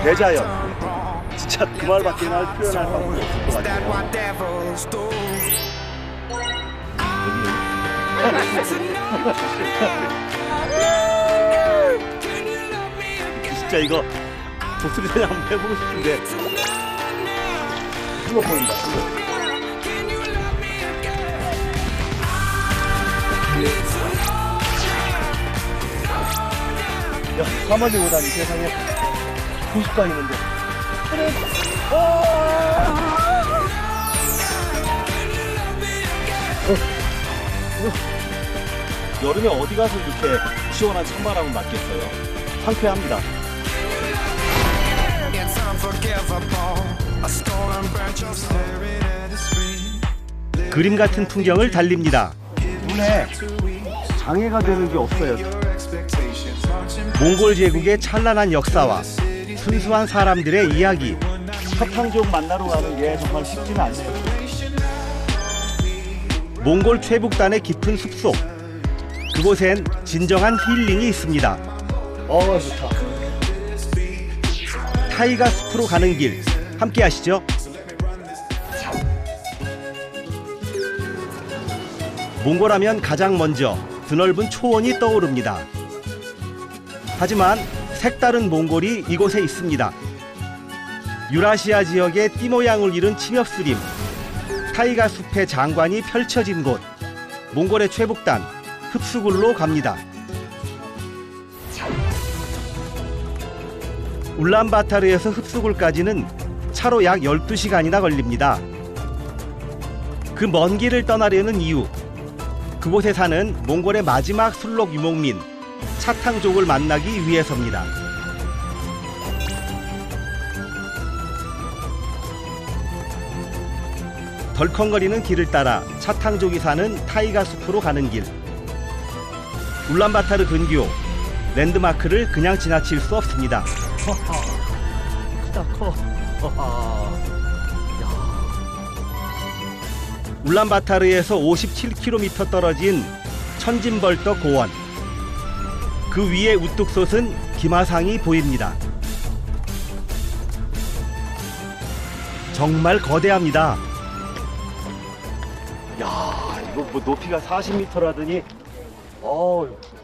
대자연. 진짜 그 말밖에 표현할 방법이 없을 것 같아요. 진짜 이거 독수리 사냥 한번 해보고 싶은데 슬로 보인다. 슬로. 야, 가만히 보다니 세상에 도시가 있는데. 그래. 여름에 어디 가서 이렇게 시원한 찬바람을 맞겠어요. 상쾌합니다. 그림 같은 풍경을 달립니다. 눈에 장애가 되는 게 없어요. 몽골 제국의 찬란한 역사와 순수한 사람들의 이야기. 사탕족 만나러 가는 게 정말 쉽지는 않네요. 몽골 최북단의 깊은 숲속. 그곳엔 진정한 힐링이 있습니다. 좋다. 타이가 숲으로 가는 길, 함께 하시죠. 몽골하면 가장 먼저 드넓은 초원이 떠오릅니다. 하지만 색다른 몽골이 이곳에 있습니다. 유라시아 지역의 띠 모양을 이룬 침엽수림, 타이가 숲의 장관이 펼쳐진 곳, 몽골의 최북단 흡수굴로 갑니다. 울란바타르에서 흡수굴까지는 차로 약 12시간이나 걸립니다. 그 먼 길을 떠나려는 이유, 그곳에 사는 몽골의 마지막 술록 유목민 차탕족을 만나기 위해서입니다. 덜컹거리는 길을 따라 차탕족이 사는 타이가 숲으로 가는 길. 울란바타르 근교 랜드마크를 그냥 지나칠 수 없습니다. 크다 커. 울란바타르에서 57km 떨어진 천진벌떡 고원. 그 위에 우뚝 솟은 기마상이 보입니다. 정말 거대합니다. 야, 이거 뭐 높이가 40m라더니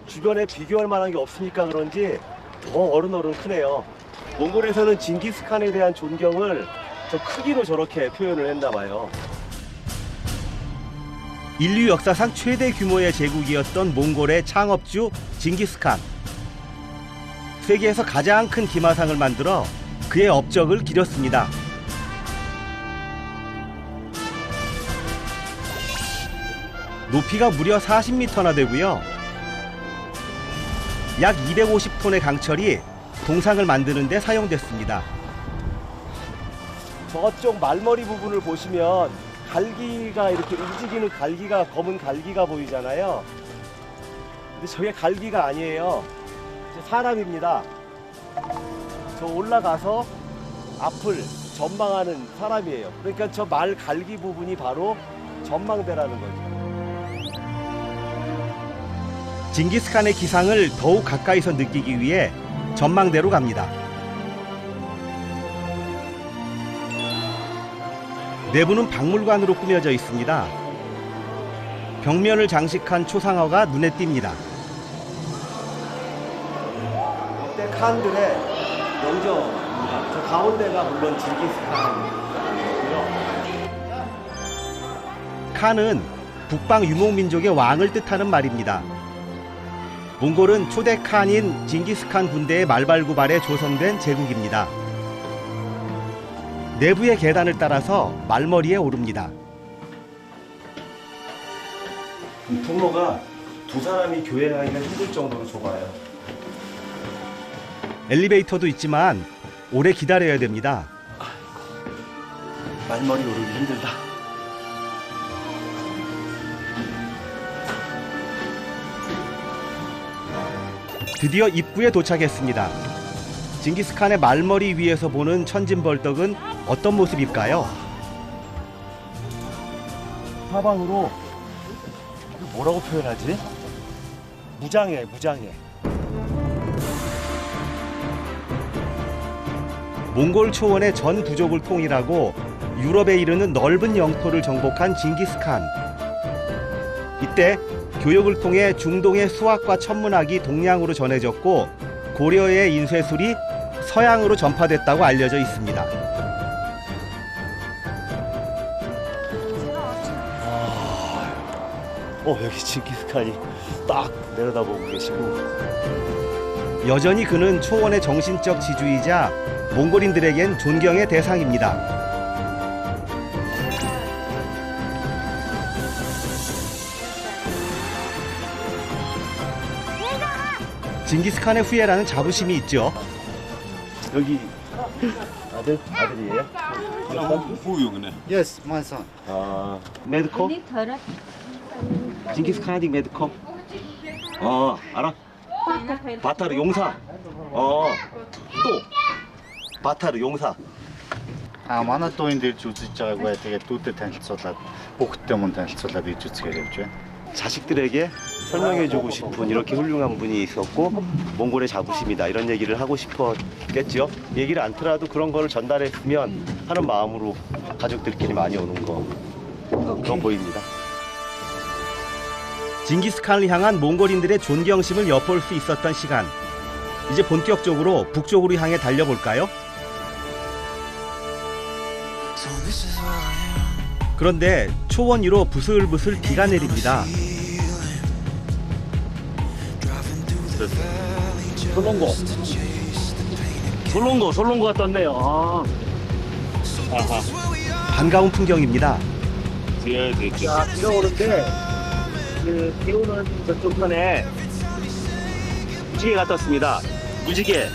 주변에 비교할 만한 게 없으니까 그런지 더 어른어른 크네요. 몽골에서는 징기스칸에 대한 존경을 저 크기로 저렇게 표현을 했나 봐요. 인류 역사상 최대 규모의 제국이었던 몽골의 창업주 징기스칸. 세계에서 가장 큰 기마상을 만들어 그의 업적을 기렸습니다. 높이가 무려 40m나 되고요. 약 250톤의 강철이 동상을 만드는 데 사용됐습니다. 저쪽 말머리 부분을 보시면 갈기가 이렇게 움직이는 갈기가, 검은 갈기가 보이잖아요. 근데 저게 갈기가 아니에요. 사람입니다. 저 올라가서 앞을 전망하는 사람이에요. 그러니까 저 말 갈기 부분이 바로 전망대라는 거죠. 징기스칸의 기상을 더욱 가까이서 느끼기 위해 전망대로 갑니다. 내부는 박물관으로 꾸며져 있습니다. 벽면을 장식한 초상화가 눈에 띕니다. 이때 칸들의 영정입니다. 저 가운데가 물론 징기스칸이고요. 칸은 북방 유목민족의 왕을 뜻하는 말입니다. 몽골은 초대 칸인 징기스칸 군대의 말발굽 아래 조성된 제국입니다. 내부의 계단을 따라서 말머리에 오릅니다. 이 통로가 두 사람이 교행하기가 힘들 정도로 좁아요. 엘리베이터도 있지만 오래 기다려야 됩니다. 말머리 오르기 힘들다. 드디어 입구에 도착했습니다. 징기스칸의 말머리 위에서 보는 천진벌떡은 어떤 모습일까요? 사방으로 뭐라고 표현하지? 무장해, 무장해. 몽골 초원의 전 부족을 통일하고 유럽에 이르는 넓은 영토를 정복한 징기스칸. 이때 교역을 통해 중동의 수학과 천문학이 동양으로 전해졌고 고려의 인쇄술이 서양으로 전파됐다고 알려져 있습니다. 여기 징기스칸이 딱 내려다보고 계시고, 여전히 그는 초원의 정신적 지주이자 몽골인들에겐 존경의 대상입니다. 징기스칸의 후예라는 자부심이 있죠. 여기 아들이에요? Yes, my son. 아, 메드코? Ini thara 징기스칸이 메드코? 알아? 바타르 용사. 또 바타르 용사. Манай дууны дээрж үзэж байгаагүй. Тэгээд дүүдэд танилцуулаад хүүхдтэй мөн танилцуулаад иж үзгээр явж байна. 자식들에게 설명해주고 싶은 이렇게 훌륭한 분이 있었고 몽골의 자부심이다 이런 얘기를 하고 싶었겠죠. 얘기를 않더라도 그런 거를 전달했으면 하는 마음으로 가족들끼리 많이 오는 거 그런 보입니다. 징기스칸을 향한 몽골인들의 존경심을 엿볼 수 있었던 시간. 이제 본격적으로 북쪽으로 향해 달려볼까요? 그런데 초원 위로 부슬부슬 비가 내립니다. 솔롱고가 떴네요. 반가운 풍경입니다. 자, 비가 오는데 비 오는 저쪽 편에 무지개가 떴습니다. 무지개,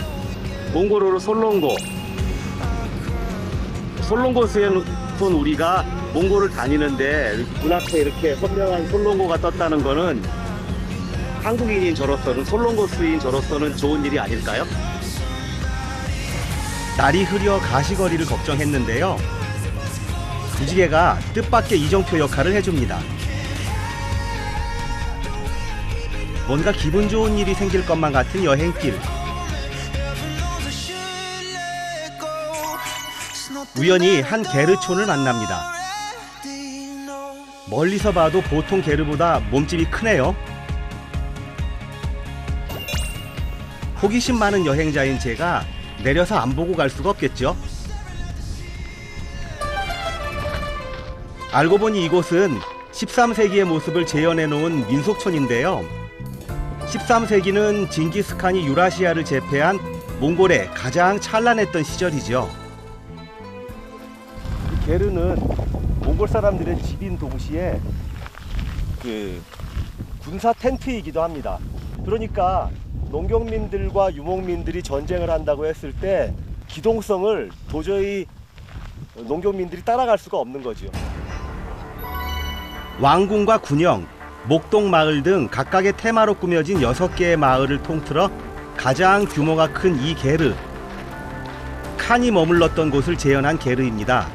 몽골어로 솔롱고스에는 우리가 몽골을 다니는데 문 앞에 이렇게 선명한 솔롱고가 떴다는 거는 한국인인 저로서는 솔롱고스인 저로서는 좋은 일이 아닐까요? 날이 흐려 가시거리를 걱정했는데요. 무지개가 뜻밖의 이정표 역할을 해줍니다. 뭔가 기분 좋은 일이 생길 것만 같은 여행길. 우연히 한 게르촌을 만납니다. 멀리서 봐도 보통 게르보다 몸집이 크네요. 호기심 많은 여행자인 제가 내려서 안 보고 갈 수가 없겠죠. 알고 보니 이곳은 13세기의 모습을 재현해 놓은 민속촌인데요. 13세기는 징기스칸이 유라시아를 제패한 몽골의 가장 찬란했던 시절이죠. 게르는 몽골 사람들의 집인 동시에 그 군사 텐트이기도 합니다. 그러니까 농경민들과 유목민들이 전쟁을 한다고 했을 때 기동성을 도저히 농경민들이 따라갈 수가 없는 거죠. 왕궁과 군영, 목동 마을 등 각각의 테마로 꾸며진 6개의 마을을 통틀어 가장 규모가 큰 이 게르. 칸이 머물렀던 곳을 재현한 게르입니다.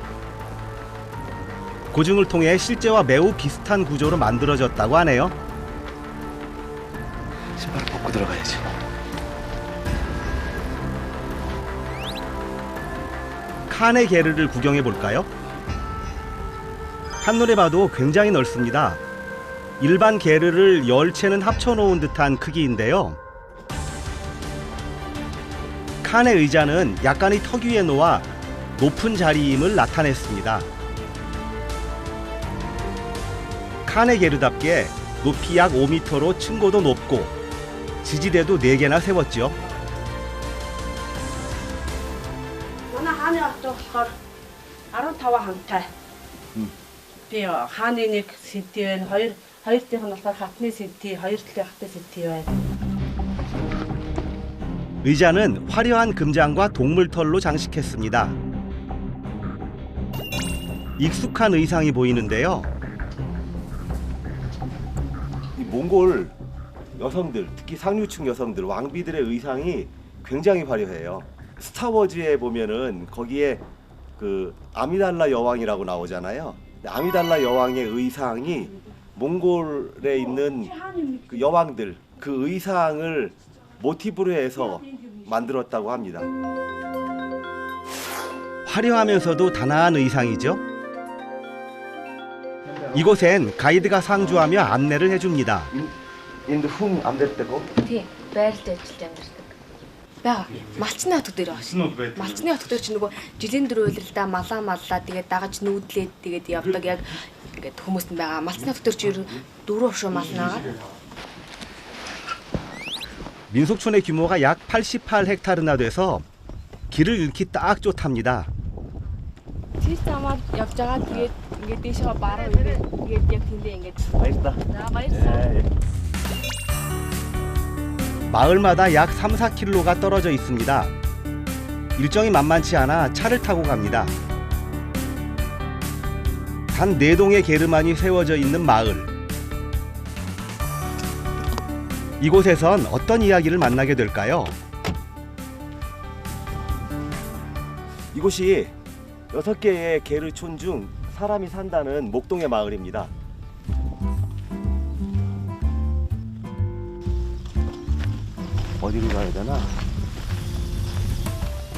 고증을 통해 실제와 매우 비슷한 구조로 만들어졌다고 하네요. 신발 벗고 들어가야지. 칸의 게르를 구경해 볼까요? 한눈에 봐도 굉장히 넓습니다. 일반 게르를 10채는 합쳐놓은 듯한 크기인데요. 칸의 의자는 약간의 턱 위에 놓아 높은 자리임을 나타냈습니다. 칸의 게르답게 높이 약 5m로 층고도 높고 지지대도 4개나 세웠죠. манай хааны хот болохоор 15 хамтай. Би хааны нэг сэнти байна. Хоёр тийнх нь болохоор хатны сэнти, хоёр талын хатны сэнти байна. 의자는 화려한 금장과 동물털로 장식했습니다. 익숙한 의상이 보이는데요. 이 몽골 여성들, 특히 상류층 여성들, 왕비들의 의상이 굉장히 화려해요. 스타워즈에 보면은 거기에 그 아미달라 여왕이라고 나오잖아요. 아미달라 여왕의 의상이 몽골에 있는 그 여왕들 그 의상을 모티브로 해서 만들었다고 합니다. 화려하면서도 단아한 의상이죠. 이곳엔 가이드가 상주하며 안내를 해줍니다. 인도 흉 암됐다고? Тий, байралд ажиллаж амьдардаг. Бага. Малчны хатг дээр байгаа шүү. Малчны хатг дээр чи нөгөө жилийн дөр уйлралдаа малаа тэгээд дагаж нүүдлээд тэгээд явдаг яг ингээд хүмүүс нь байгаа. Малчны хатг дээр чи 4 овшоо малнаагаа. 민속촌의 규모가 약 88헥타르나 돼서 길을 잃기 딱 좋답니다. Чи замаар явж байгаа тэгээд ингээд дэшээ бараа ингээд яг тэндээ ингээд 맛있다. за баярлалаа. 마을마다 약 3, 4km가 떨어져 있습니다. 일정이 만만치 않아 차를 타고 갑니다. 단 4동의 게르만이 세워져 있는 마을. 이곳에선 어떤 이야기를 만나게 될까요? 이곳이 6개의 게르촌 중 사람이 산다는 목동의 마을입니다. 어디로 가야 되나?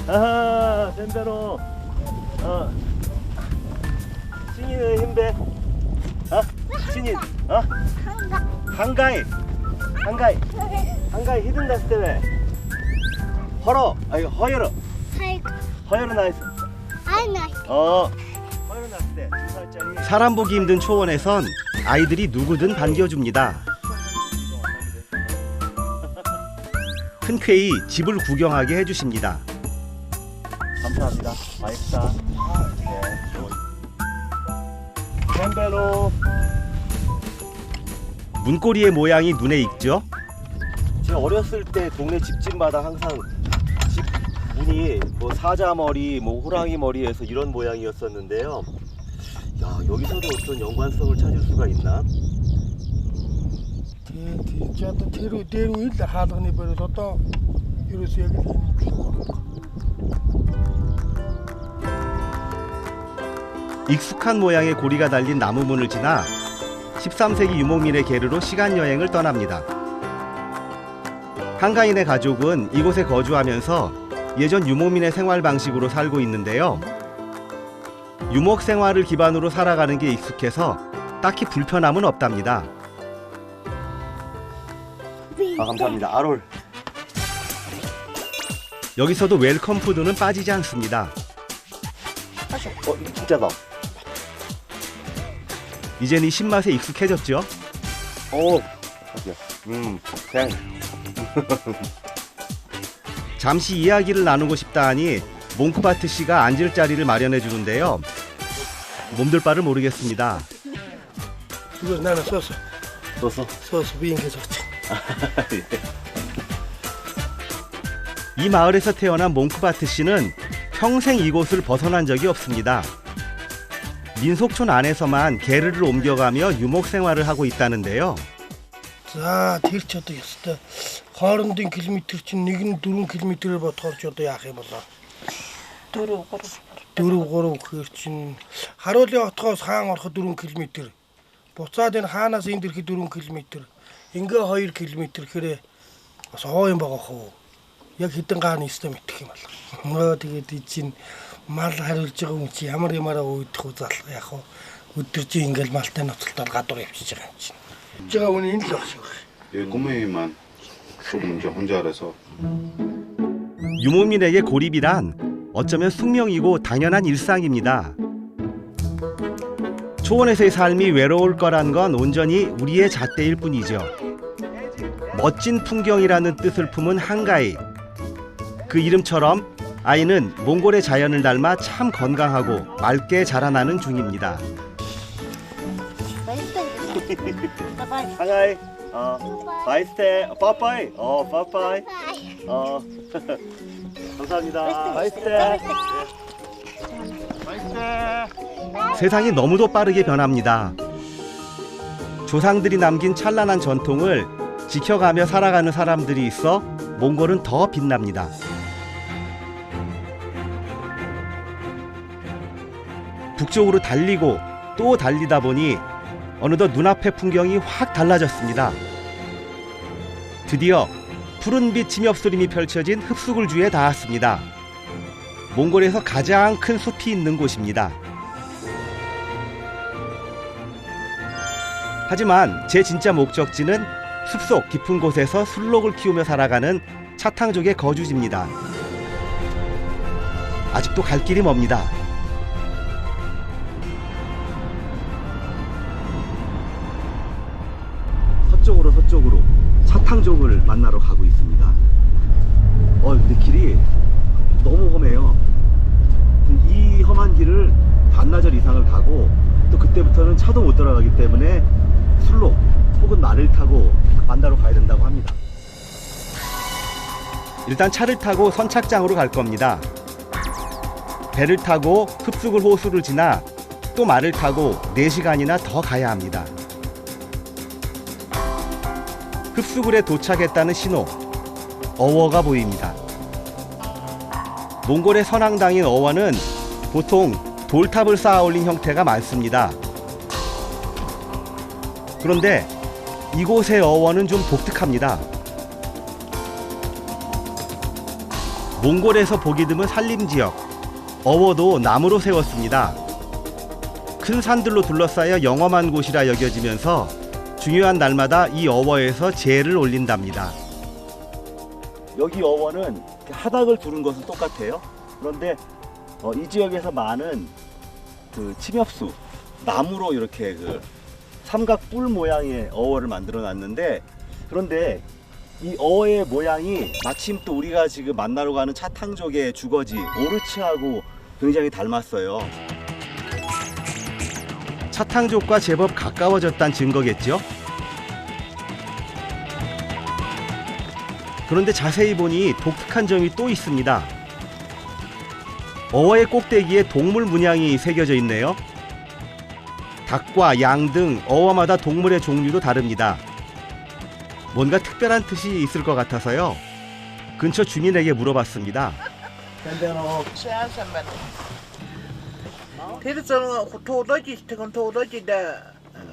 아하, 덴베로. 신이는 힘배. 신이. 한가이. 히든 다스 때문에. 허러. 아니 허여러. 허여러 나이스. 허여러 나이스 때 2살짜리. 사람 보기 힘든 초원에선 아이들이 누구든 반겨줍니다. 흔쾌히 집을 구경하게 해주십니다. 감사합니다. 맛있다. 네. 덴베로. 문고리의 모양이 눈에 익죠? 제가 어렸을 때 동네 집집마다 항상 집 문이 뭐 사자머리, 뭐 호랑이 머리에서 이런 모양이었었는데요. 야, 여기서도 어떤 연관성을 찾을 수가 있나? 저도 대로 일다 하더니 버려서 이러서 여기 익숙한 모양의 고리가 달린 나무문을 지나 13세기 유목민의 계르로 시간여행을 떠납니다. 한가인의 가족은 이곳에 거주하면서 예전 유목민의 생활 방식으로 살고 있는데요. 유목 생활을 기반으로 살아가는 게 익숙해서 딱히 불편함은 없답니다. 감사합니다. 아롤. 여기서도 웰컴 푸드는 빠지지 않습니다. 이거 진짜다. 이젠 이 신맛에 익숙해졌죠. 그냥. 잠시 이야기를 나누고 싶다 하니 몽크바트 씨가 앉을 자리를 마련해 주는데요. 몸둘 바를 모르겠습니다. 이거 나는 소스 비행기 좋지. 이 마을에서 태어난 몽크바트 씨는 평생 이곳을 벗어난 적이 없습니다. 민속촌 안에서만 게르를 옮겨가며 유목 생활을 하고 있다는데요. За тэр ч одоо ёстой хоорондын километр чинь нэг нь 4 км бодохоор ч одоо яах юм болоо 4 3 гэхээр чинь харуулын хотгоос хаан ороход 4 км буцаад энэ хаанаас энд ирэхэд 4 км ингээ 2 км гэхээр бас хоо юм байгаа хөө яг хэдэн гааны өстө мэдэх юм бол тэгээд чинь мал хариулж байгаа хүн чи ямар ямаараа уудах уу залах яах вэ өдөржи ингээл малтай ноцолтоор гадуур явчихж байгаа юм чинь 제가 오늘 인도 왔어요. 예, 꼬맹이만 조금 이제 혼자 알아서. 유목민에게 고립이란 어쩌면 숙명이고 당연한 일상입니다. 초원에서의 삶이 외로울 거란 건 온전히 우리의 잣대일 뿐이죠. 멋진 풍경이라는 뜻을 품은 한가이. 그 이름처럼 아이는 몽골의 자연을 닮아 참 건강하고 맑게 자라나는 중입니다. 한가이. 마이스테. 빠빠이. 빠빠이. 감사합니다. 마이스테. 세상이 너무도 빠르게 변합니다. 조상들이 남긴 찬란한 전통을 지켜가며 살아가는 사람들이 있어 몽골은 더 빛납니다. 북쪽으로 달리고 또 달리다 보니 어느덧 눈앞의 풍경이 확 달라졌습니다. 드디어 푸른빛 침엽수림이 펼쳐진 흡수굴주에 닿았습니다. 몽골에서 가장 큰 숲이 있는 곳입니다. 하지만 제 진짜 목적지는 숲속 깊은 곳에서 술록을 키우며 살아가는 차탕족의 거주지입니다. 아직도 갈 길이 멉니다. 서쪽으로 차탕족을 만나러 가고 있습니다. 근데 길이 너무 험해요. 이 험한 길을 반나절 이상을 가고 또 그때부터는 차도 못 들어가기 때문에 술록 혹은 말을 타고 만나러 가야 된다고 합니다. 일단 차를 타고 선착장으로 갈 겁니다. 배를 타고 흡수굴 호수를 지나 또 말을 타고 4시간이나 더 가야 합니다. 흡수굴에 도착했다는 신호, 어워가 보입니다. 몽골의 선앙당인 어워는 보통 돌탑을 쌓아 올린 형태가 많습니다. 그런데 이곳의 어워는 좀 독특합니다. 몽골에서 보기 드문 산림지역, 어워도 나무로 세웠습니다. 큰 산들로 둘러싸여 영험한 곳이라 여겨지면서 중요한 날마다 이 어워에서 제를 올린답니다. 여기 어워는 하닥을 두른 것은 똑같아요. 그런데 이 지역에서 많은 그 침엽수, 나무로 이렇게 그 삼각 뿔 모양의 어워를 만들어 놨는데, 그런데 이 어워의 모양이 마침 또 우리가 지금 만나러 가는 차탕족의 주거지 오르츠하고 굉장히 닮았어요. 차탕족과 제법 가까워졌다는 증거겠죠? 그런데 자세히 보니 독특한 점이 또 있습니다. 어워의 꼭대기에 동물 문양이 새겨져 있네요. 닭과 양 등 어워마다 동물의 종류도 다릅니다. 뭔가 특별한 뜻이 있을 것 같아서요. 근처 주민에게 물어봤습니다. 그래서 도도지 특은 도도지다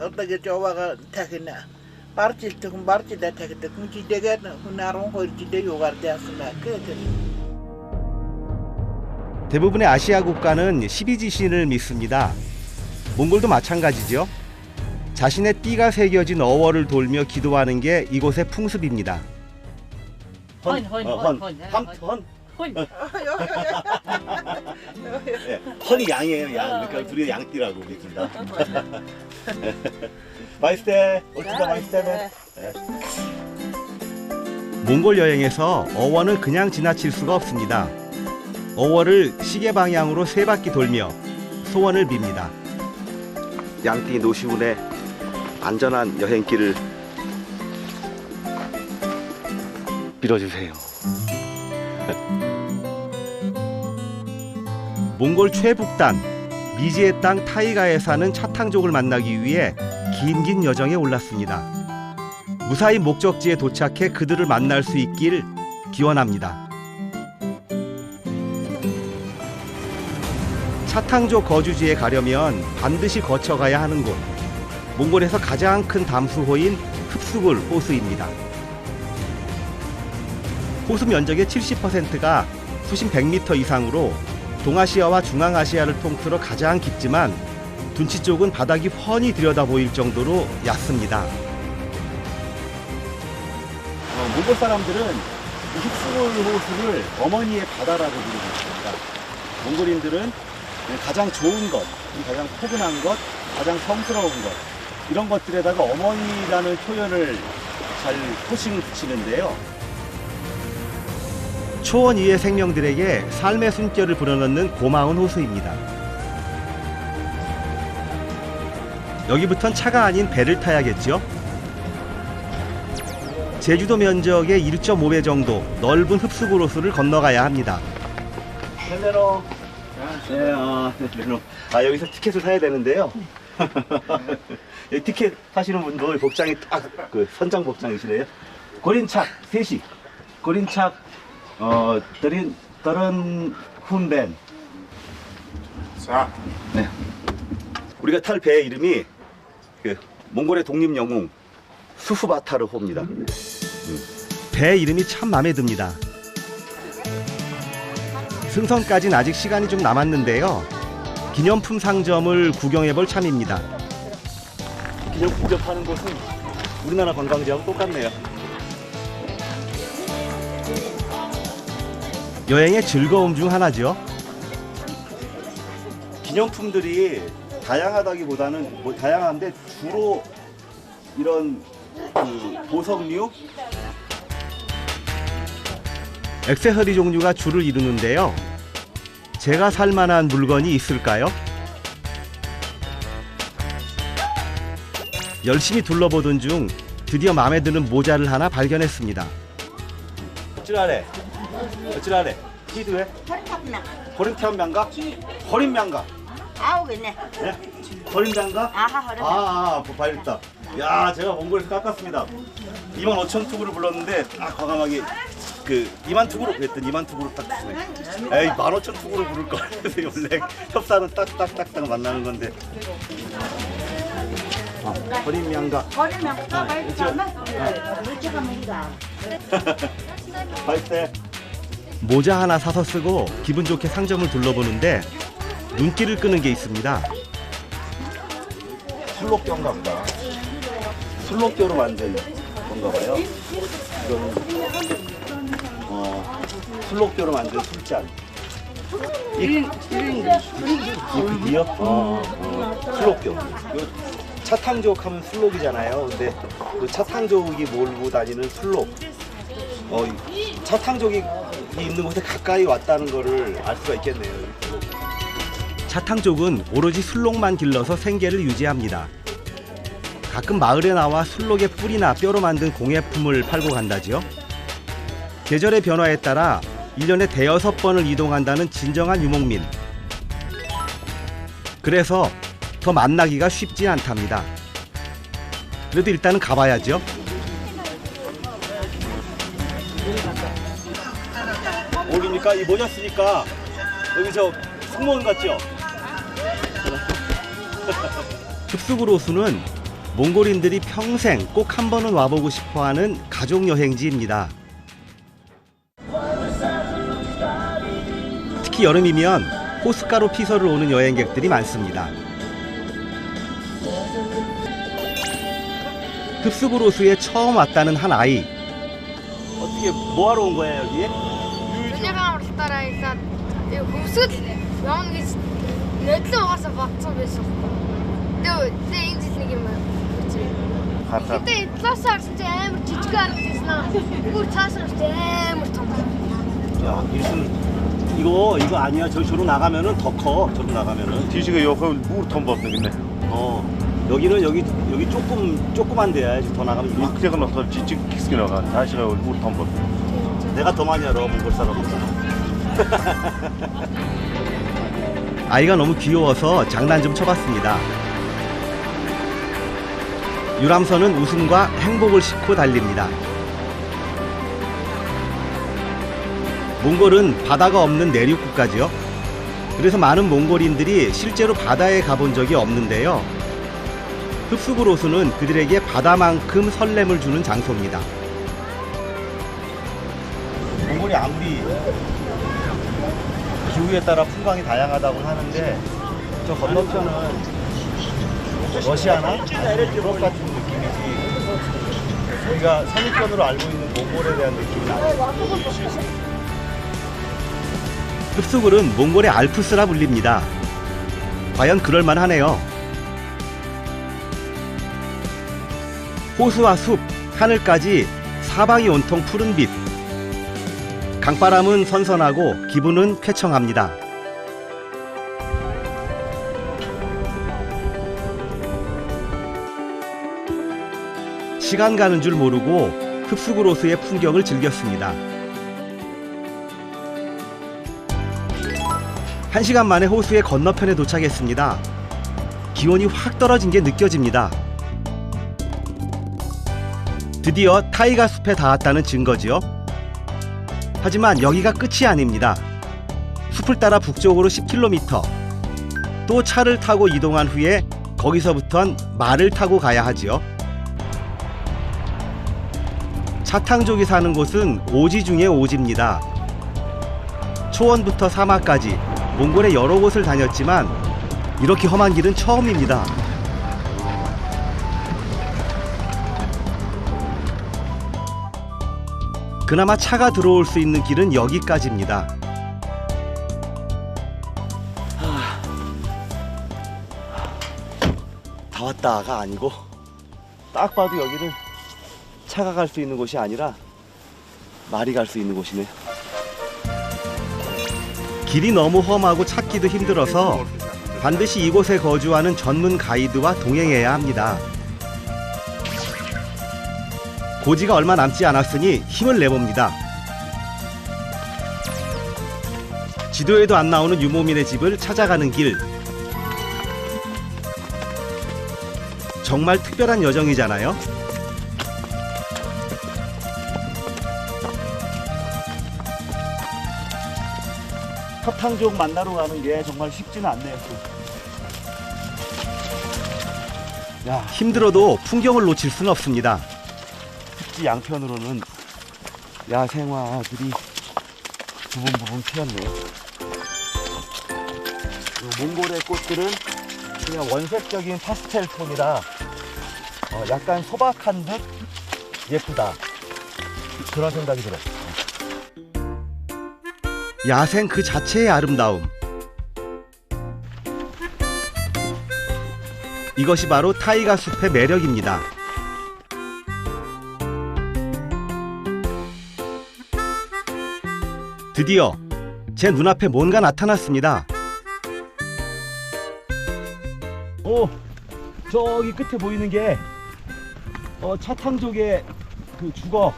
어떻게 저와가 타기나 바르지 특은 바르지다 타기다 군지대가 나랑 거지대 요가르다스나 그 대부분의 아시아 국가는 12지신을 믿습니다. 몽골도 마찬가지죠. 자신의 띠가 새겨진 어워를 돌며 기도하는 게 이곳의 풍습입니다. 헌. 네, 헌이 양이에요, 양. 그러니까 둘이 양띠라고 우리 둘 다. 마이스테, 어쩌다 마이스테네. 몽골 여행에서 어워는 그냥 지나칠 수가 없습니다. 어워를 시계 방향으로 3바퀴 돌며 소원을 빕니다. 양띠 노시훈의 안전한 여행길을 빌어주세요. 몽골 최북단 미지의 땅 타이가에 사는 차탕족을 만나기 위해 긴 여정에 올랐습니다. 무사히 목적지에 도착해 그들을 만날 수 있길 기원합니다. 차탕족 거주지에 가려면 반드시 거쳐가야 하는 곳, 몽골에서 가장 큰 담수호인 흡수굴 호수입니다. 호수 면적의 70%가 수심 100m 이상으로 동아시아와 중앙아시아를 통틀어 가장 깊지만 둔치 쪽은 바닥이 훤히 들여다 보일 정도로 얕습니다. 몽골 사람들은 이 흡수굴 호수를 어머니의 바다라고 부르고 있습니다. 몽골인들은 가장 좋은 것, 가장 포근한 것, 가장 성스러운 것, 이런 것들에다가 어머니라는 표현을 잘 호칭을 붙이는데요. 초원 위의 생명들에게 삶의 숨결을 불어넣는 고마운 호수입니다. 여기부턴 차가 아닌 배를 타야겠죠? 제주도 면적의 1.5배 정도 넓은 흡수굴 호수를 건너가야 합니다. 헬레로. 네, 여기서 티켓을 사야 되는데요. 여기 티켓 사시는 분들 복장이 딱 그 선장 복장이시래요. 고린착 3시. 고린착 다른 훈벤. 자, 네. 우리가 탈 배의 이름이 그 몽골의 독립 영웅 수후바타르호입니다. 배 이름이 참 마음에 듭니다. 승선까지는 아직 시간이 좀 남았는데요. 기념품 상점을 구경해볼 참입니다. 기념품점 파는 곳은 우리나라 관광지하고 똑같네요. 여행의 즐거움 중 하나죠. 기념품들이 다양하다기보다는 뭐 다양한데 주로 이런 그 보석류, 액세서리 종류가 줄을 이루는데요. 제가 살 만한 물건이 있을까요? 열심히 둘러보던 중 드디어 마음에 드는 모자를 하나 발견했습니다. 어찌라래? 히드왜? 호림태안명가? 호림명가? 아우겠네. 네? 호림명가? 아하 허리. 발렸다. 야, 제가 몽골에서 깎았습니다. 25,000투구를 불렀는데 과감하게 2만 투구로 그랬더니 2만 투구로 딱 주네. 에이 15,000투구로 부를 걸. 그래서 원래 협사는 딱딱딱딱 만나는 건데. 호림명가. 허리면 발대. 모자 하나 사서 쓰고 기분 좋게 상점을 둘러보는데 눈길을 끄는 게 있습니다. 술록교인가 보다. 술록교로 만든 건가 봐요. 이건 술록교로 만든 술잔. 이요? 술록교. 차탕족 하면 술록이잖아요. 근데 그 차탕족이 몰고 다니는 술록. 차탕족이 있는 곳에 가까이 왔다는 거를 알 수가 있겠네요. 차탕족은 오로지 술록만 길러서 생계를 유지합니다. 가끔 마을에 나와 술록의 뿔이나 뼈로 만든 공예품을 팔고 간다지요. 계절의 변화에 따라 1년에 대여섯 번을 이동한다는 진정한 유목민. 그래서 더 만나기가 쉽지 않답니다. 그래도 일단은 가봐야죠. 어울리니까 이 모자 쓰니까 여기 저 승무원 같죠? 흡수구로수는 몽골인들이 평생 꼭 한 번은 와보고 싶어하는 가족 여행지입니다. 특히 여름이면 호숫가로 피서를 오는 여행객들이 많습니다. 흡수구로수에 처음 왔다는 한 아이. 어떻게 뭐하러 온 거예요 여기에? Өнөөгийн уралдаараа ирээд хөвсгөл явна гэж нөлөө угаасаа бодсон байсан. Тэгээ энэ жил нэг юм Хатаа. Гэтэ тлаасаа харсан чи амар жижиг харагдсан аа. Бүр цаасаа ч амар том. 야 이거 아니야. 저로 나가면은 더 커. 저로 나가면은. Тийшээ явах бүр том болно гинэ. 여기는 여기 조그만 데야. 더 나가면 이만. Инглиг нь болохоор жижиг хэсэг нь байгаа. Таашгаа бол бүр том болно. 내가 더 많이 알아 몽골 사람보다. 아이가 너무 귀여워서 장난 좀 쳐봤습니다. 유람선은 웃음과 행복을 싣고 달립니다. 몽골은 바다가 없는 내륙 국가죠. 그래서 많은 몽골인들이 실제로 바다에 가본 적이 없는데요. 흡수구로수는 그들에게 바다만큼 설렘을 주는 장소입니다. 몽골이 아무리 기후에 따라 풍광이 다양하다고 하는데 저 건너편은 러시아나 유럽 같은 느낌이지 우리가 선입견으로 알고 있는 몽골에 대한 느낌이 나요. 흡수굴은 몽골의 알프스라 불립니다. 과연 그럴만하네요. 호수와 숲, 하늘까지 사방이 온통 푸른빛. 강바람은 선선하고 기분은 쾌청합니다. 시간 가는 줄 모르고 흡수구로수의 풍경을 즐겼습니다. 1시간 만에 호수의 건너편에 도착했습니다. 기온이 확 떨어진 게 느껴집니다. 드디어 타이가 숲에 닿았다는 증거지요. 하지만 여기가 끝이 아닙니다. 숲을 따라 북쪽으로 10km, 또 차를 타고 이동한 후에 거기서부턴 말을 타고 가야 하지요. 차탕족이 사는 곳은 오지 중의 오지입니다. 초원부터 사막까지 몽골의 여러 곳을 다녔지만 이렇게 험한 길은 처음입니다. 그나마 차가 들어올 수 있는 길은 여기까지입니다. 다 왔다가 아니고 딱 봐도 여기는 차가 갈 수 있는 곳이 아니라 말이 갈 수 있는 곳이네요. 길이 너무 험하고 찾기도 힘들어서 반드시 이곳에 거주하는 전문 가이드와 동행해야 합니다. 고지가 얼마 남지 않았으니 힘을 내봅니다. 지도에도 안 나오는 유모민의 집을 찾아가는 길. 정말 특별한 여정이잖아요. 사탕족 만나러 가는 게 정말 쉽지는 않네요. 야, 힘들어도 풍경을 놓칠 수는 없습니다. 습지 양편으로는 야생화들이 부분부분 피었네요. 몽골의 꽃들은 그냥 원색적인 파스텔 톤이라 약간 소박한 듯 예쁘다. 그런 생각이 들어요. 야생 그 자체의 아름다움. 이것이 바로 타이가 숲의 매력입니다. 드디어 제 눈앞에 뭔가 나타났습니다. 저기 끝에 보이는 게 차탕족의 그 주거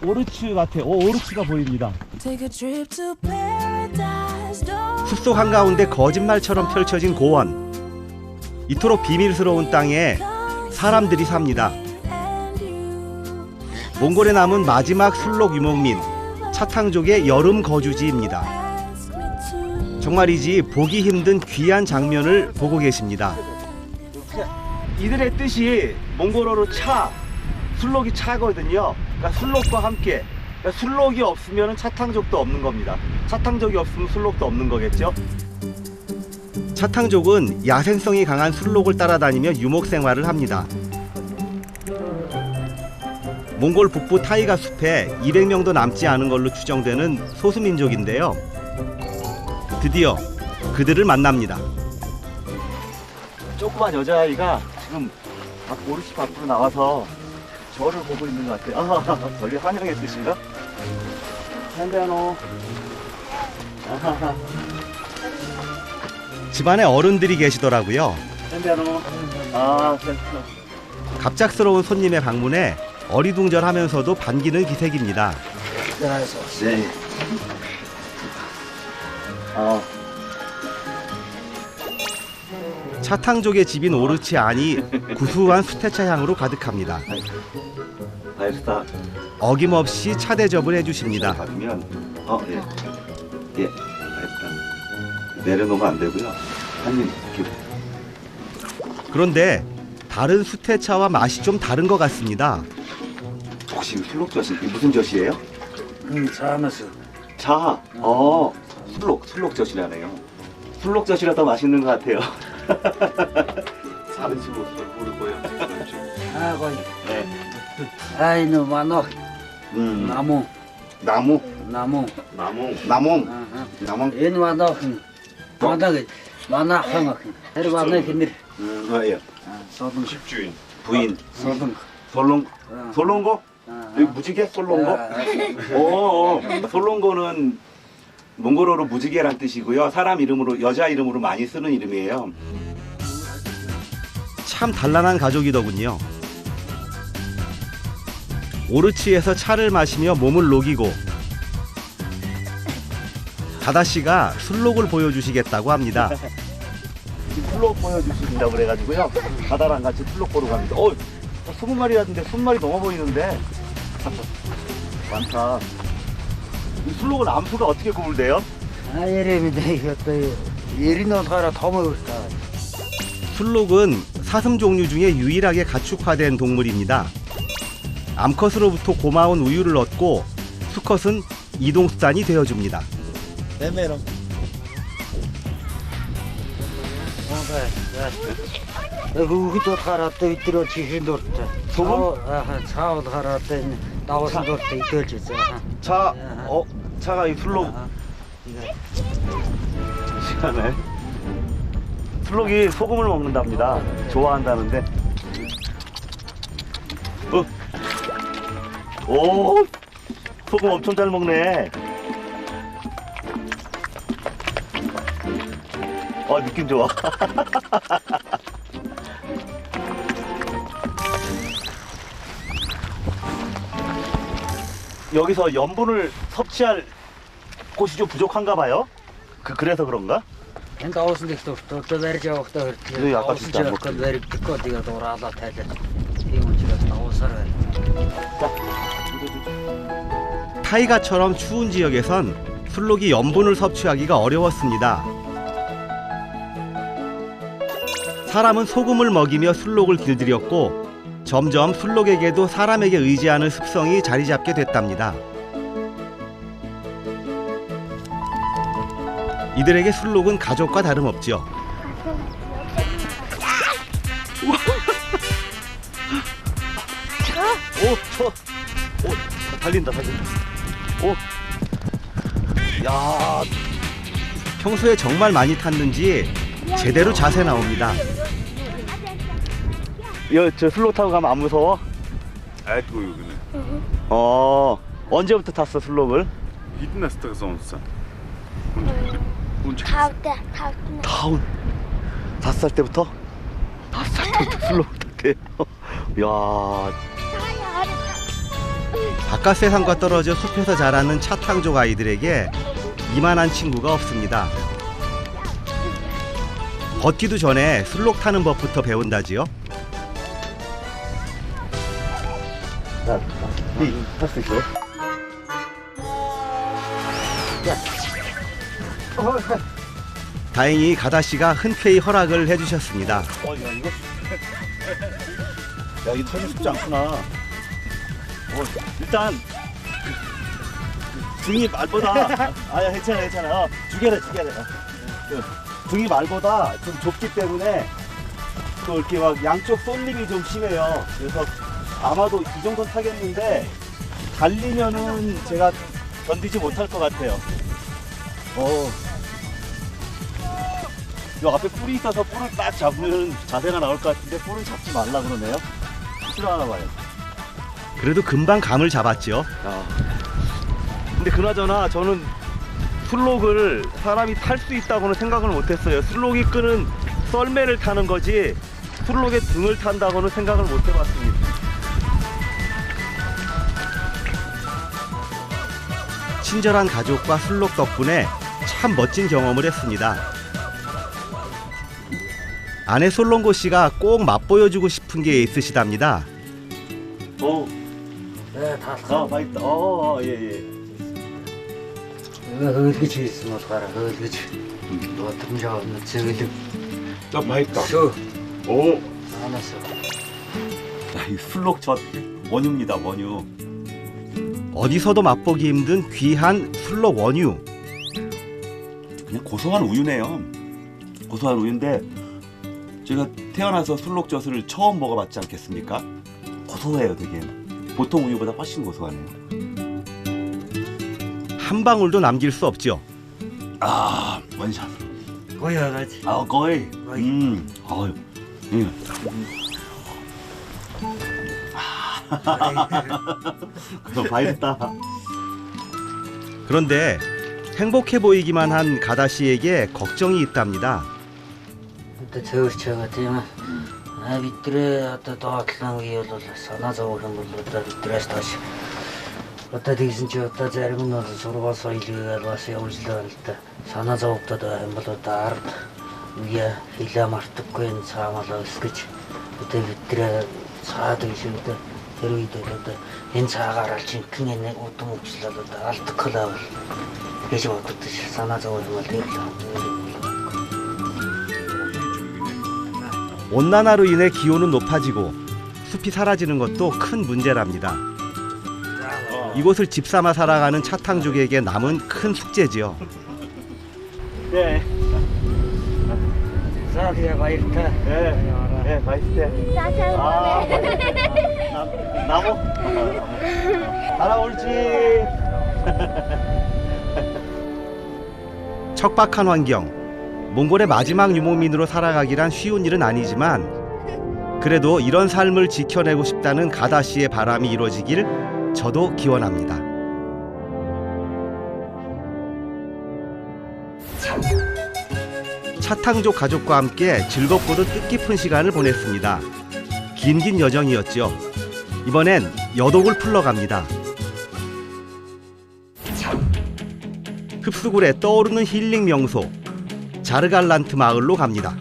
오르츠 같아요. 오르츠가 보입니다. 숲속 한가운데 거짓말처럼 펼쳐진 고원. 이토록 비밀스러운 땅에 사람들이 삽니다. 몽골에 남은 마지막 술록 유목민 차탕족의 여름 거주지입니다. 정말이지 보기 힘든 귀한 장면을 보고 계십니다. 이들의 뜻이 몽골어로 차, 술록이 차거든요. 그러니까 술록과 함께. 그러니까 술록이 없으면 차탕족도 없는 겁니다. 차탕족이 없으면 술록도 없는 거겠죠. 차탕족은 야생성이 강한 술록을 따라다니며 유목 생활을 합니다. 몽골 북부 타이가 숲에 200명도 남지 않은 걸로 추정되는 소수민족인데요. 드디어 그들을 만납니다. 조그만 여자아이가 지금 오르치 밖으로 나와서 저를 보고 있는 것 같아요. 저게 환영의 뜻인가? 한대노. 집안에 어른들이 계시더라고요. 한대노. 갑작스러운 손님의 방문에 어리둥절하면서도 반기는 기색입니다. 네. 차탕족의 집인 오르치 안이 구수한 수태차 향으로 가득합니다. 알겠다. 어김없이 차 대접을 해주십니다. 받으면 예, 알겠다. 내려놓으면 안 되고요. 한입 이렇게. 그런데 다른 수태차와 맛이 좀 다른 것 같습니다. 혹시 술록젓이 무슨 젓이에요? 차하면서 자, 술록젓이라네요. 술록젓이라 더 맛있는 것 같아요. 다른 집으로 모르고요. 거기. 네. 아이노 많어. 나무. 얘는 많아. 많아 항아. 해로 많아 근데. 예. 집주인. 부인. 솔롱고? 여기 무지개 솔롱고? 솔롱고는 몽골어로 무지개란 뜻이고요. 사람 이름으로, 여자 이름으로 많이 쓰는 이름이에요. 참 단란한 가족이더군요. 오르치에서 차를 마시며 몸을 녹이고 다다씨가 술록을 보여주시겠다고 합니다. 술록 보여주신다고 그래가지고요. 바다랑 같이 술록 보러 갑니다. 20마리였는데 20마리 넘어 보이는데 많다. 이 술록은 암수가 어떻게 구분돼요? 예림이다 이것도 예리노 가라 더 먹을까. 술록은 사슴 종류 중에 유일하게 가축화된 동물입니다. 암컷으로부터 고마운 우유를 얻고 수컷은 이동수단이 되어줍니다. Эмэро. Хүүхдүүд хараад өдрөө чихэн дуртай. 소금? Цаавал хараад энэ давсан дуртай идэлж үзээ. 차, 차가 이 술록 시간에 술록이 소금을 먹는답니다. 좋아한다는데. 오, 소금 엄청 잘 먹네. 느낌 좋아. 여기서 염분을 섭취할 곳이 좀 부족한가 봐요? 그래서 그런가? Энэ давсан дэх дуртай барьж явахдаа 그래도 약간 진짜 안 먹거든. баригдахгүй тэгээд дураалаа тайлаад. Тийм учраас давсаар байна. 타이가처럼 추운 지역에선 술록이 염분을 섭취하기가 어려웠습니다. 사람은 소금을 먹이며 술록을 길들였고 점점 술록에게도 사람에게 의지하는 습성이 자리 잡게 됐답니다. 이들에게 술록은 가족과 다름없죠. 달린다. 야, 평소에 정말 많이 탔는지 제대로 자세 나옵니다. 저 술록 타고 가면 안 무서워? Айдгүй юу гинэ. 언제부터 탔어 술록을? Хэдэн настайгаас унсан? 다운. 5살 때부터? 5살 때부터 술록 탔대. 야, 바깥 세상과 떨어져 숲에서 자라는 차탕족 아이들에게 이만한 친구가 없습니다. 걷기도 전에 술록 타는 법부터 배운다지요. 탈 수 있어요? 다행히 가다 씨가 흔쾌히 허락을 해주셨습니다. 야, 이거? 야, 이거 타기 쉽지 않구나. 일단 등이 말보다 아야 괜찮아. 죽여야 돼. 등이 말보다 좀 좁기 때문에 또 이렇게 막 양쪽 쏠림이 좀 심해요. 그래서 아마도 이 정도는 타겠는데 달리면은 제가 견디지 못할 것 같아요. 요 앞에 뿔이 있어서 뿔을 딱 잡으면 자세가 나올 것 같은데 뿔은 잡지 말라 그러네요. 싫어하나 봐요. 그래도 금방 감을 잡았죠. 근데 그나저나 저는 술록을 사람이 탈 수 있다고는 생각을 못했어요. 술록이 끄는 썰매를 타는 거지 술록의 등을 탄다고는 생각을 못 해봤습니다. 친절한 가족과 술록 덕분에 참 멋진 경험을 했습니다. 아내 솔롱고 씨가 꼭 맛보여주고 싶은 게 있으시답니다. 네, 다. 맛있다. 예. Хөөлгөж хийсэн болохоор хөөлгөж бодомжоо зөөлөв. 맛있다. 오. 하나서. 이 술록젓 원유입니다. 원유. 어디서도 맛보기 힘든 귀한 술록 원유. 그냥 고소한 우유네요. 고소한 우유인데 제가 태어나서 술록젓을 처음 먹어봤지 않겠습니까? 고소해요, 되게. 보통 우유보다 훨씬 고소하네요. 한 방울도 남길 수 없죠. 원샷. 고여가지. 거의. 맛있다. 그런데 행복해 보이기만 한 가다 씨에게 걱정이 있답니다. Одоо цөөрч байгаа тийм аа. Бидрээ одоо доотлон үе бол санаа зовох юм бол одоо бидрээс тааш. Одоо тэгсэн чи одоо зарим нь бол сургууль соёлыг бас явуулж л байна л да. Санаа зовогдоод байгаа юм бол одоо ард үе хилээ мартахгүй энэ цаамалаа өсгөж одоо бидрээ цаад гэж одоо тэр үед одоо энэ цаагаараа жинхэнэ нэг удам өвчлөл одоо алдахгүй л гэж боддог санаа зовох юм бол тэр л. 온난화로 인해 기온은 높아지고 숲이 사라지는 것도 큰 문제랍니다. 이곳을 집 삼아 살아가는 차탕족에게 남은 큰 숙제지요. 네. 사기야 바이르타. 네, 맛있대. 나무? 알아올지. 척박한 환경, 몽골의 마지막 유목민으로 살아가기란 쉬운 일은 아니지만 그래도 이런 삶을 지켜내고 싶다는 가다 씨의 바람이 이루어지길 저도 기원합니다. 차탕족 가족과 함께 즐겁고도 뜻깊은 시간을 보냈습니다. 긴 여정이었죠. 이번엔 여독을 풀러 갑니다. 흡수굴에 떠오르는 힐링 명소 자르갈란트 마을로 갑니다.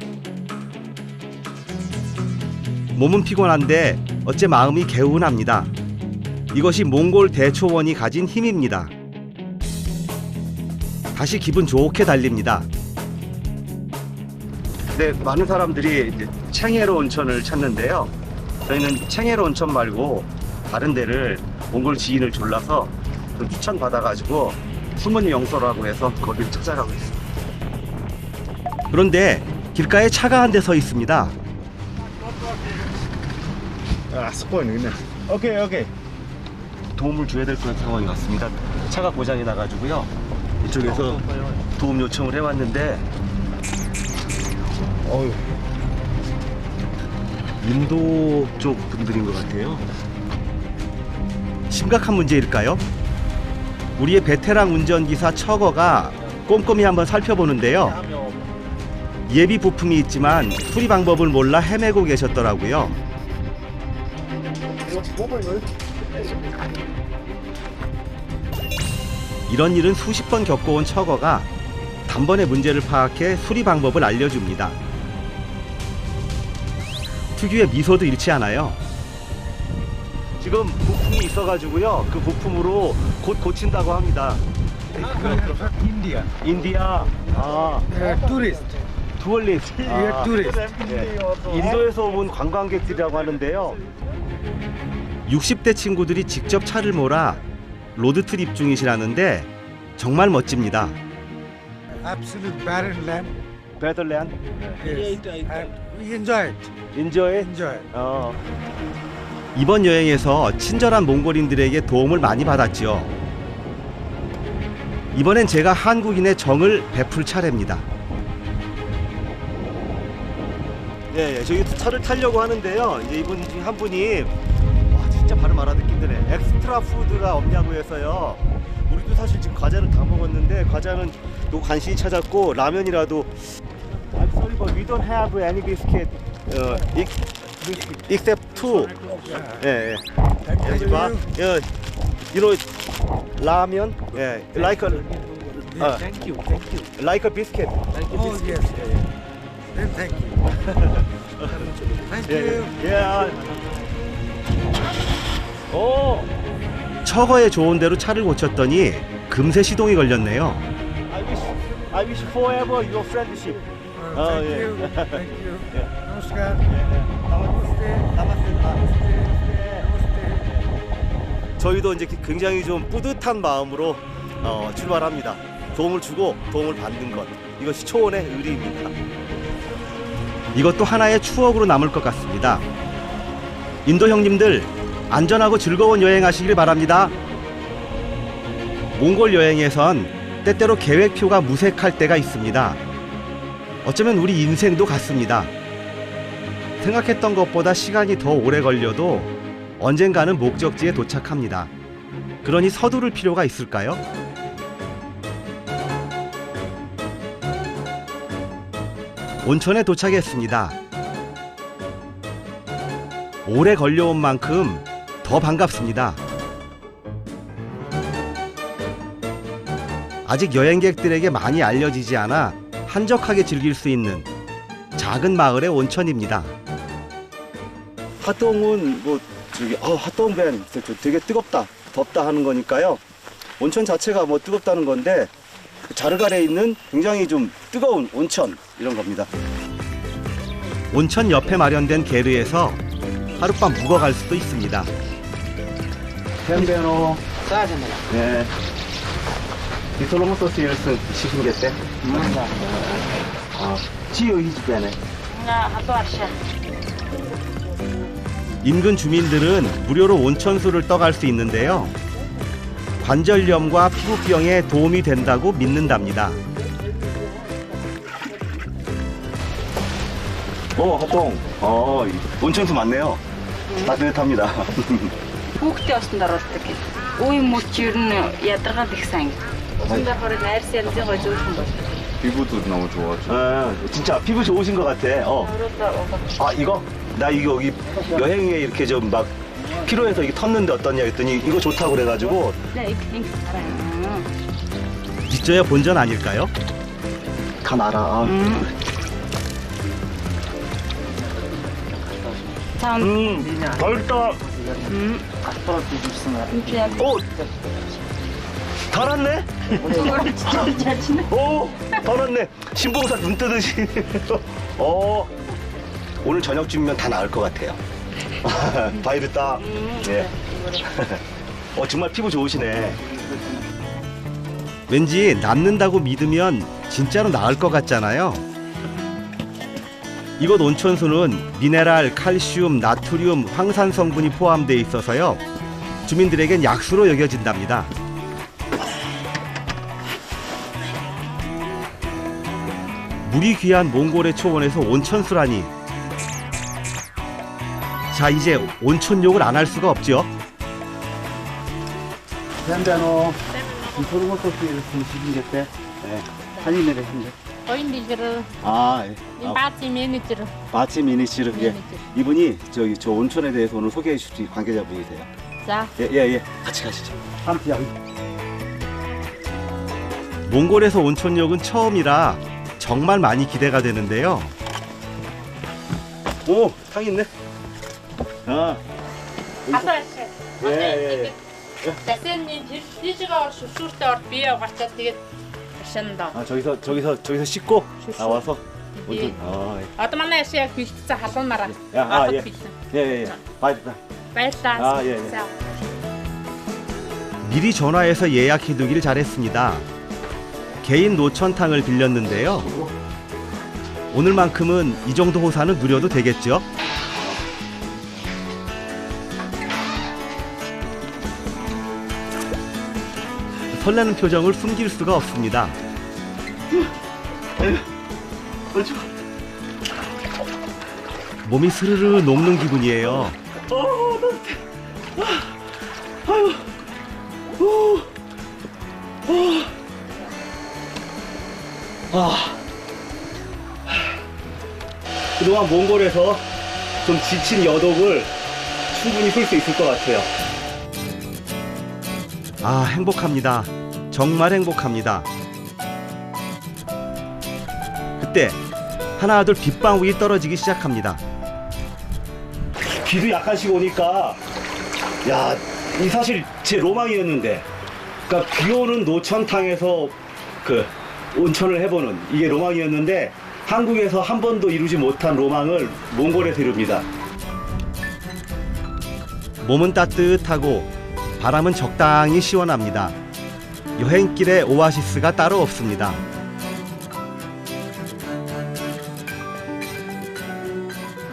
몸은 피곤한데 어째 마음이 개운합니다. 이것이 몽골 대초원이 가진 힘입니다. 다시 기분 좋게 달립니다. 네, 많은 사람들이 이제 챙해로 온천을 찾는데요. 저희는 챙해로 온천 말고 다른 데를 몽골 지인을 졸라서 좀 추천받아가지고 숨은 명소라고 해서 거기를 찾아가고 있습니다. 그런데 길가에 차가 한 대 서 있습니다. 오케이. 도움을 줘야 될 그런 상황이 왔습니다. 차가 고장이 나가지고요. 이쪽에서 도움 요청을 해왔는데 인도 쪽 분들인 것 같아요. 심각한 문제일까요? 우리의 베테랑 운전기사 처거가 꼼꼼히 한번 살펴보는데요. 예비 부품이 있지만 수리 방법을 몰라 헤매고 계셨더라고요. 이런 일은 수십 번 겪어온 처거가 단번에 문제를 파악해 수리 방법을 알려줍니다. 특유의 미소도 잃지 않아요. 지금 부품이 있어가지고요. 그 부품으로 곧 고친다고 합니다. 인디아. 투리스트. 투어리스트. 인도에서 온 관광객들이라고 하는데요. 60대 친구들이 직접 차를 몰아 로드트립 중이시라는데 정말 멋집니다. Absolute barren land. 베들랜드. Yes. And we enjoy it. 인조에. Enjoy it. 이번 여행에서 친절한 몽골인들에게 도움을 많이 받았죠. 이번엔 제가 한국인의 정을 베풀 차례입니다. 예, 저희 차를 타려고 하는데요. 이제 이분 중에 한 분이 와 진짜 발음 알아듣기 힘드네. 엑스트라 푸드가 없냐고 해서요. 우리도 사실 지금 과자를 다 먹었는데 과자는 또 간신히 찾았고 라면이라도. I'm sorry, but we don't have any biscuit. Except two. 예. You know, 라면. 예. Like a. Thank you. Like a biscuit. Oh yes. Then thank you. Thank you. 예. 오. 처거에 좋은 대로 차를 고쳤더니 금세 시동이 걸렸네요. I wish forever your friendship. Thank 예. you. Thank you. Namaskar. 저희도 이제 굉장히 좀 뿌듯한 마음으로 출발합니다. 도움을 주고 도움을 받는 것, 이것이 초원의 의리입니다. 이것도 하나의 추억으로 남을 것 같습니다. 인도 형님들 안전하고 즐거운 여행하시길 바랍니다. 몽골 여행에선 때때로 계획표가 무색할 때가 있습니다. 어쩌면 우리 인생도 같습니다. 생각했던 것보다 시간이 더 오래 걸려도 언젠가는 목적지에 도착합니다. 그러니 서두를 필요가 있을까요? 온천에 도착했습니다. 오래 걸려온 만큼 더 반갑습니다. 아직 여행객들에게 많이 알려지지 않아 한적하게 즐길 수 있는 작은 마을의 온천입니다. 하동은 뭐 저기 하동벤 되게 뜨겁다, 덥다 하는 거니까요. 온천 자체가 뭐 뜨겁다는 건데 자르갈에 있는 굉장히 좀 뜨거운 온천 이런 겁니다. 온천 옆에 마련된 게르에서 하룻밤 묵어갈 수도 있습니다. 펜베노. 네. 이솔로모소스 일승 시신겠대. 인근 주민들은 무료로 온천수를 떠갈 수 있는데요. 관절염과 피부병에 도움이 된다고 믿는답니다. 활동. 온천수 많네요. 따뜻합니다. Хүүхдээ осон доролдог. Үе мөч ер нь ядаргаад их сан. Усан дорохоор найр сэлзээ гой зөөлхөн бол. 피부도 너무 좋아져. 진짜 피부 좋으신 것 같아. 이거? 나 이거 여기 여행에 이렇게 좀 막 필요해서 이게 텄는데 어떠냐 했더니 이거 좋다고 그래가지고. 네, 이렇게 알아요. 있어야 본전 아닐까요? 다 알아. 맛있다. 달았네? 달았네. 신봉사 눈 뜨듯이. 오늘 저녁쯤이면 다 나을 것 같아요. 바이르다. 네. 정말 피부 좋으시네. 왠지 낫는다고 믿으면 진짜로 나을 것 같잖아요. 이곳 온천수는 미네랄, 칼슘, 나트륨, 황산 성분이 포함되어 있어서요. 주민들에겐 약수로 여겨진답니다. 물이 귀한 몽골의 초원에서 온천수라니. 자, 이제 온천욕을 안 할 수가 없죠. Оюун дэжгэр 바치 바지 미니치르. 예. 이분이 저 온천에 대해서 오늘 소개해 주실 관계자분이세요. 자. 예. 같이 가시죠. 몽골에서 온천욕은 처음이라 정말 많이 기대가 되는데요. 탕 있네. Хасаа ашиг. 예. Бассейн тийшээ орш шүүртээ ор бие гарчаад тэгээд ашинда. 저기서 씻고 나와서 온천. Одоо манай ашиг яг бэлтцээ халуунаараа. 예. 바이르다. Баярлалаа. 예. За. 미리 전화해서 예약해두길 잘했습니다. 개인 노천탕을 빌렸는데요. 오늘만큼은 이 정도 호사는 누려도 되겠죠? 설레는 표정을 숨길 수가 없습니다. 몸이 스르르 녹는 기분이에요. 그동안 몽골에서 좀 지친 여독을 충분히 풀 수 있을 것 같아요. 아, 행복합니다. 정말 행복합니다. 그때 하나둘 빗방울이 떨어지기 시작합니다. 비도 약간씩 오니까 이 사실 제 로망이었는데, 그러니까 비 오는 노천탕에서 그 온천을 해보는 이게 로망이었는데 한국에서 한 번도 이루지 못한 로망을 몽골에서 이룹니다. 몸은 따뜻하고 바람은 적당히 시원합니다. 여행길에 오아시스가 따로 없습니다.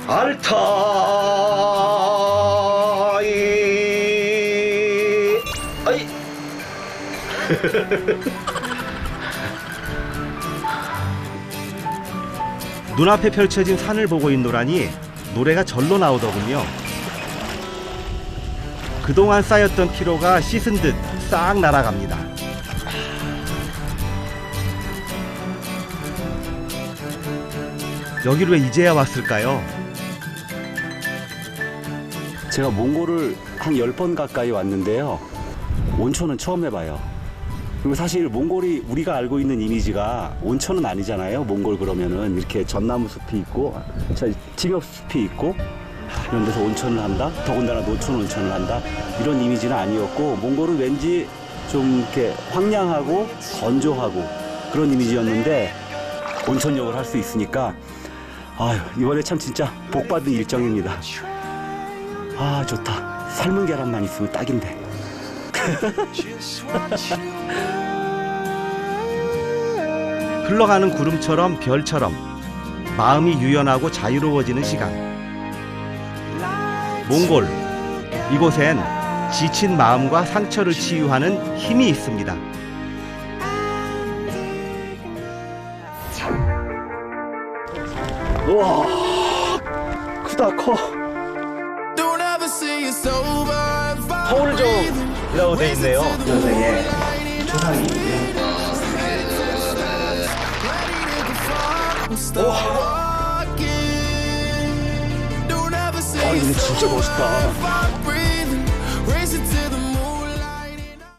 알타이 아이 눈앞에 펼쳐진 산을 보고 있노라니 노래가 절로 나오더군요. 그동안 쌓였던 피로가 씻은 듯 싹 날아갑니다. 여기로 왜 이제야 왔을까요? 제가 몽골을 한 10번 가까이 왔는데요. 온천은 처음 해봐요. 그리고 사실 몽골이 우리가 알고 있는 이미지가 온천은 아니잖아요. 몽골 그러면은 이렇게 전나무 숲이 있고 튀벽숲이 있고 이런 데서 온천을 한다. 더군다나 노천 온천을 한다. 이런 이미지는 아니었고, 몽골은 왠지 좀 이렇게 황량하고 건조하고 그런 이미지였는데 온천욕을 할 수 있으니까 이번에 참 진짜 복받은 일정입니다. 좋다. 삶은 계란만 있으면 딱인데. 흘러가는 구름처럼 별처럼 마음이 유연하고 자유로워지는 시간. 몽골, 이곳엔 지친 마음과 상처를 치유하는 힘이 있습니다. 우와, 크다 커. 서울종이라고 돼 있네요. 선생의 조상이 아, 이거 진짜 멋있다.